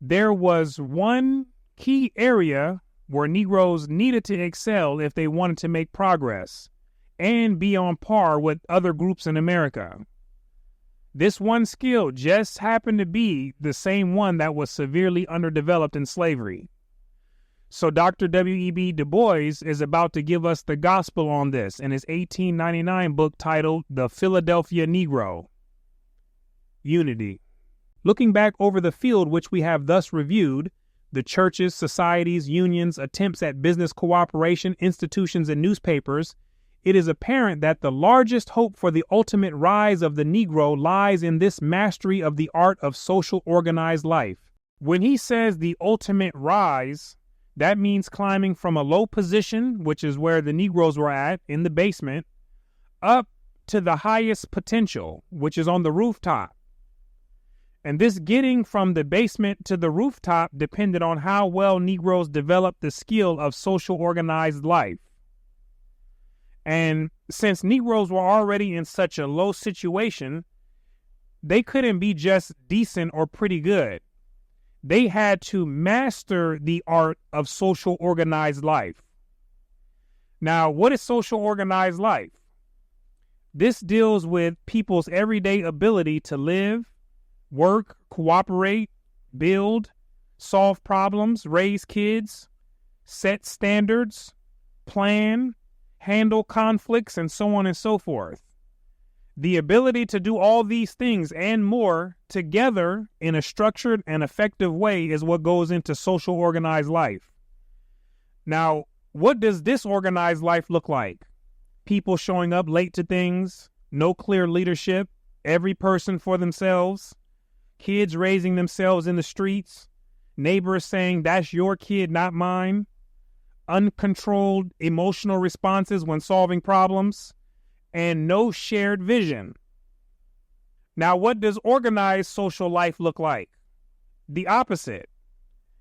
there was one key area where Negroes needed to excel if they wanted to make progress and be on par with other groups in America. This one skill just happened to be the same one that was severely underdeveloped in slavery. So Dr. W.E.B. Du Bois is about to give us the gospel on this in his 1899 book titled The Philadelphia Negro. Unity. Looking back over the field which we have thus reviewed, the churches, societies, unions, attempts at business cooperation, institutions, and newspapers, it is apparent that the largest hope for the ultimate rise of the Negro lies in this mastery of the art of social organized life. When he says the ultimate rise, that means climbing from a low position, which is where the Negroes were at, in the basement, up to the highest potential, which is on the rooftop. And this getting from the basement to the rooftop depended on how well Negroes developed the skill of social organized life. And since Negroes were already in such a low situation, they couldn't be just decent or pretty good. They had to master the art of social organized life. Now, what is social organized life? This deals with people's everyday ability to live, work, cooperate, build, solve problems, raise kids, set standards, plan, handle conflicts, and so on and so forth. The ability to do all these things and more together in a structured and effective way is what goes into social organized life. Now, what does disorganized life look like? People showing up late to things, no clear leadership, every person for themselves, kids raising themselves in the streets, neighbors saying, "That's your kid, not mine," uncontrolled emotional responses when solving problems, and no shared vision. Now, what does organized social life look like? The opposite.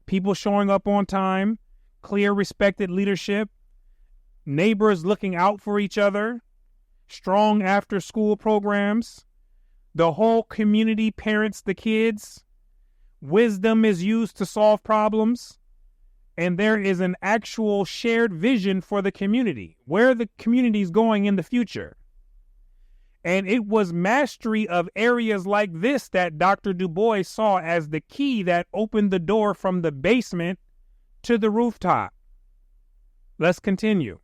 People showing up on time, clear, respected leadership, neighbors looking out for each other, strong after-school programs, the whole community parents the kids, wisdom is used to solve problems, and there is an actual shared vision for the community, where the community is going in the future. And it was mastery of areas like this that Dr. Du Bois saw as the key that opened the door from the basement to the rooftop. Let's continue.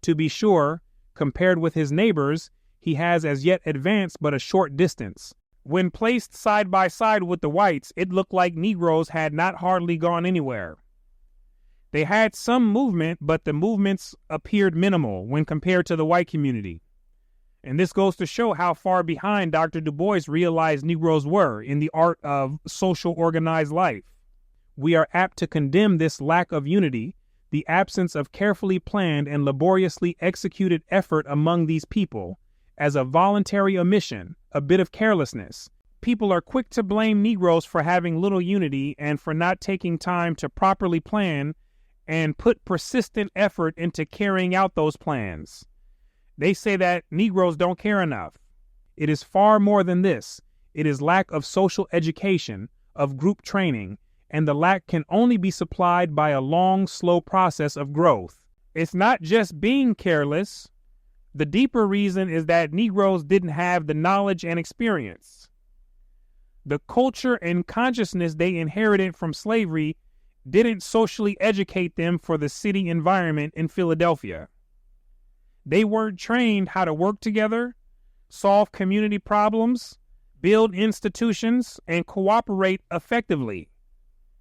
To be sure, compared with his neighbors, he has as yet advanced but a short distance. When placed side by side with the whites, it looked like Negroes had not hardly gone anywhere. They had some movement, but the movements appeared minimal when compared to the white community. And this goes to show how far behind Dr. Du Bois realized Negroes were in the art of social organized life. We are apt to condemn this lack of unity, the absence of carefully planned and laboriously executed effort among these people, as a voluntary omission, a bit of carelessness. People are quick to blame Negroes for having little unity and for not taking time to properly plan and put persistent effort into carrying out those plans. They say that Negroes don't care enough. It is far more than this. It is lack of social education, of group training, and the lack can only be supplied by a long, slow process of growth. It's not just being careless. The deeper reason is that Negroes didn't have the knowledge and experience. The culture and consciousness they inherited from slavery didn't socially educate them for the city environment in Philadelphia. They weren't trained how to work together, solve community problems, build institutions, and cooperate effectively.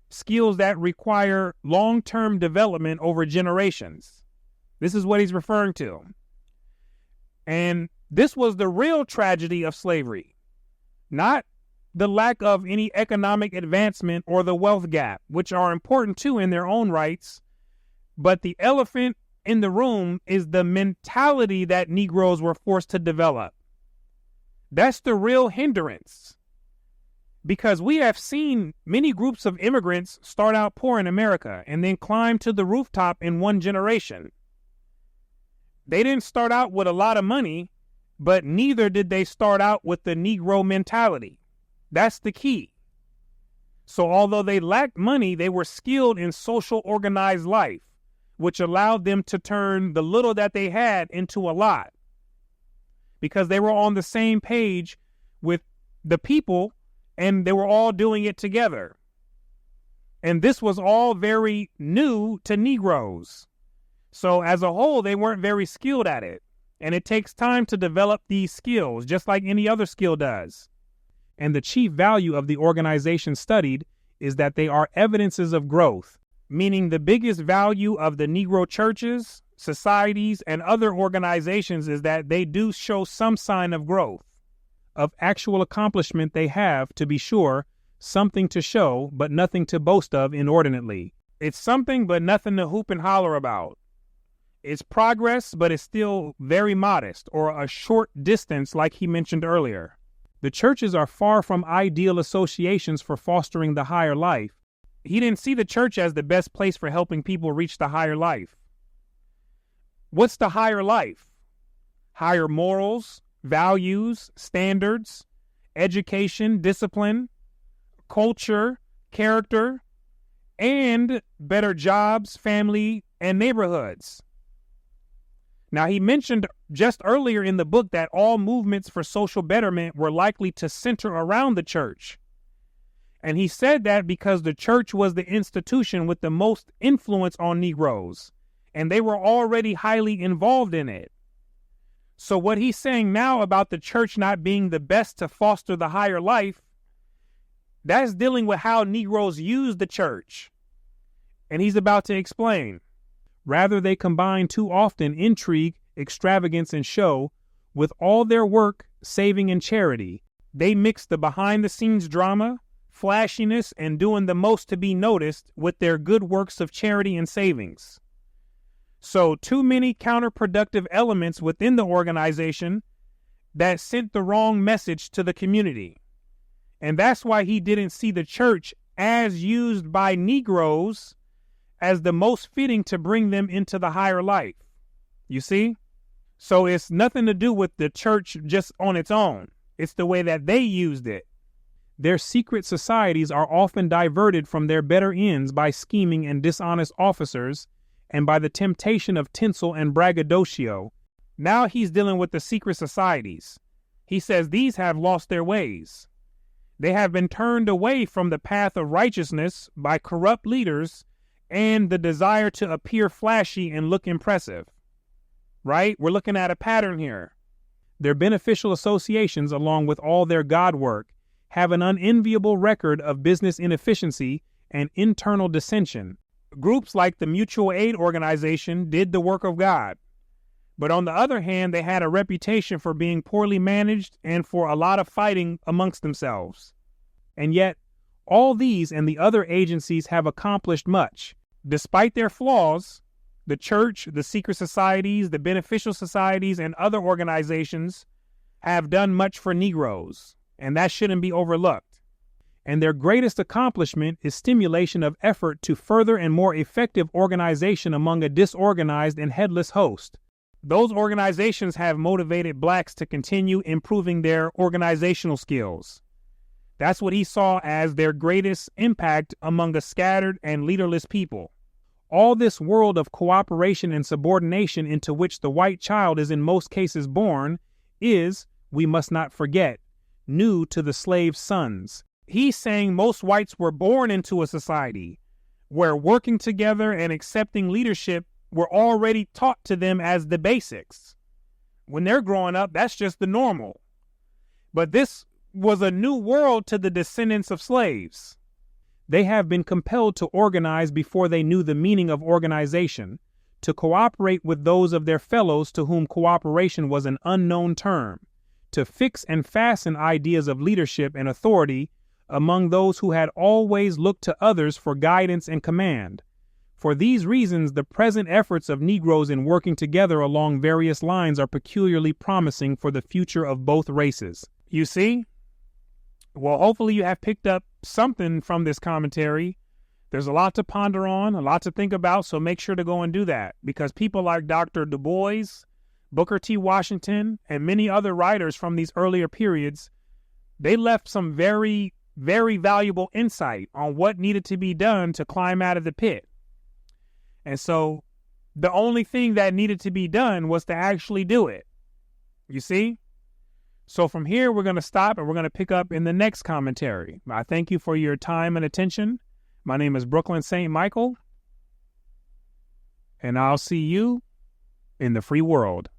Skills that require long-term development over generations. This is what he's referring to. And this was the real tragedy of slavery, not the lack of any economic advancement or the wealth gap, which are important too in their own rights. But the elephant in the room is the mentality that Negroes were forced to develop. That's the real hindrance. Because we have seen many groups of immigrants start out poor in America and then climb to the rooftop in one generation. They didn't start out with a lot of money, but neither did they start out with the Negro mentality. That's the key. So although they lacked money, they were skilled in social organized life, which allowed them to turn the little that they had into a lot, because they were on the same page with the people and they were all doing it together. And this was all very new to Negroes. So as a whole, they weren't very skilled at it. And it takes time to develop these skills, just like any other skill does. And the chief value of the organization studied is that they are evidences of growth, meaning the biggest value of the Negro churches, societies, and other organizations is that they do show some sign of growth, of actual accomplishment. They have, to be sure, something to show, but nothing to boast of inordinately. It's something, but nothing to hoop and holler about. It's progress, but it's still very modest, or a short distance like he mentioned earlier. The churches are far from ideal associations for fostering the higher life. He didn't see the church as the best place for helping people reach the higher life. What's the higher life? Higher morals, values, standards, education, discipline, culture, character, and better jobs, family, and neighborhoods. Now, he mentioned just earlier in the book that all movements for social betterment were likely to center around the church. And he said that because the church was the institution with the most influence on Negroes, and they were already highly involved in it. So what he's saying now about the church not being the best to foster the higher life, that's dealing with how Negroes use the church. And he's about to explain. Rather, they combine too often intrigue, extravagance, and show with all their work, saving, and charity. They mix the behind-the-scenes drama, flashiness, and doing the most to be noticed with their good works of charity and savings. So too many counterproductive elements within the organization that sent the wrong message to the community. And that's why he didn't see the church as used by Negroes as the most fitting to bring them into the higher life. You see? So it's nothing to do with the church just on its own. It's the way that they used it. Their secret societies are often diverted from their better ends by scheming and dishonest officers and by the temptation of tinsel and braggadocio. Now he's dealing with the secret societies. He says these have lost their ways. They have been turned away from the path of righteousness by corrupt leaders and the desire to appear flashy and look impressive. Right? We're looking at a pattern here. Their beneficial associations, along with all their God work, have an unenviable record of business inefficiency and internal dissension. Groups like the Mutual Aid Organization did the work of God. But on the other hand, they had a reputation for being poorly managed and for a lot of fighting amongst themselves. And yet, all these and the other agencies have accomplished much. Despite their flaws, the church, the secret societies, the beneficial societies, and other organizations have done much for Negroes, and that shouldn't be overlooked. And their greatest accomplishment is stimulation of effort to further and more effective organization among a disorganized and headless host. Those organizations have motivated blacks to continue improving their organizational skills. That's what he saw as their greatest impact among a scattered and leaderless people. All this world of cooperation and subordination into which the white child is in most cases born is, we must not forget, new to the slave sons. He's saying most whites were born into a society where working together and accepting leadership were already taught to them as the basics. When they're growing up, that's just the normal. But this was a new world to the descendants of slaves. They have been compelled to organize before they knew the meaning of organization, to cooperate with those of their fellows to whom cooperation was an unknown term, to fix and fasten ideas of leadership and authority among those who had always looked to others for guidance and command. For these reasons, the present efforts of Negroes in working together along various lines are peculiarly promising for the future of both races. You see? Well, hopefully you have picked up something from this commentary. There's a lot to ponder on, a lot to think about, so make sure to go and do that, because people like Dr. Du Bois, Booker T. Washington, and many other writers from these earlier periods, they left some very very valuable insight on what needed to be done to climb out of the pit. And so the only thing that needed to be done was to actually do it. You see? So from here, we're going to stop and we're going to pick up in the next commentary. I thank you for your time and attention. My name is Brooklyn St. Michael, and I'll see you in the free world.